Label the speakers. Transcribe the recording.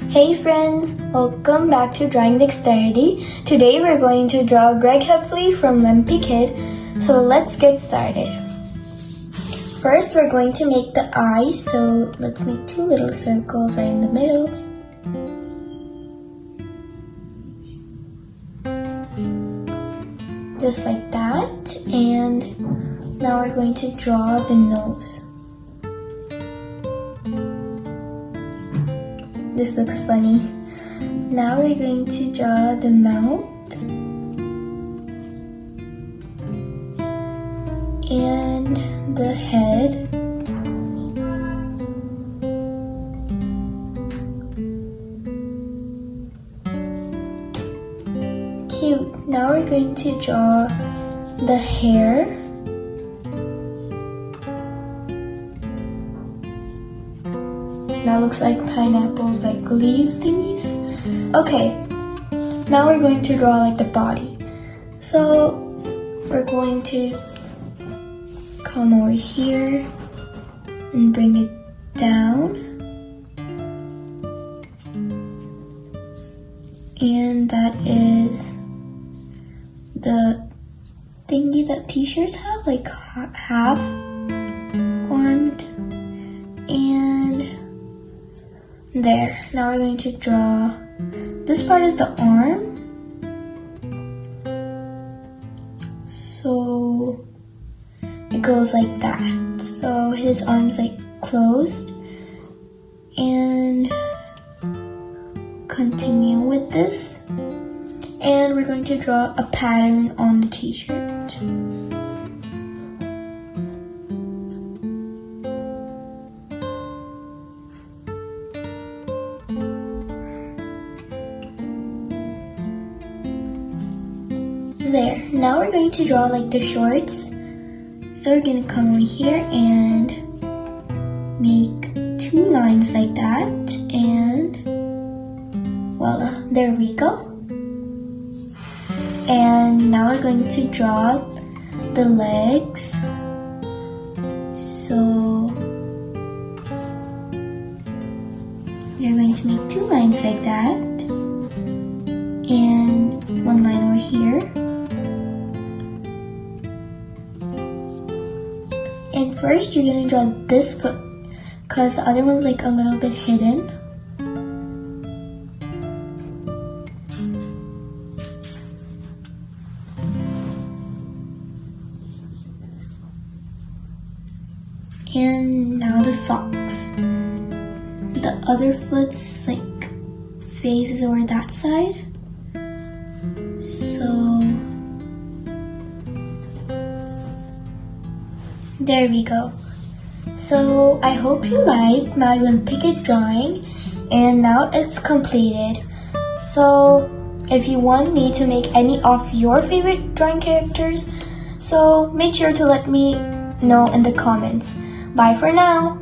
Speaker 1: Hey friends, welcome back to Drawing Dexterity. Today we're going to draw Greg Heffley from Wimpy Kid, so let's get started. First we're going to make the eyes, so let's make two little circles right in the middle. Just like that, and now we're going to draw the nose. This looks funny. Now we're going to draw the mouth and the head. Cute. Now we're going to draw the hair. That looks like pineapples, like leaves thingies. Okay, now we're going to draw like the body. So we're going to come over here and bring it down. And that is the thingy that t-shirts have, like half armed. And there. Now we're going to draw, this part is the arm. So it goes like that. So his arm's like closed. And continue with this. And we're going to draw a pattern on the t-shirt. There. Now we're going to draw like the shorts. So we're going to come over here and make two lines like that. And voila, there we go. And now we're going to draw the legs. So you're going to make two lines like that. And one line over here. And first you're going to draw this foot because the other one's like a little bit hidden. And now the socks. The other foot's like faces over that side. So there we go. So I hope you liked my Wimpy Kid drawing, and now it's completed. So if you want me to make any of your favorite drawing characters, so make sure to let me know in the comments. Bye for now.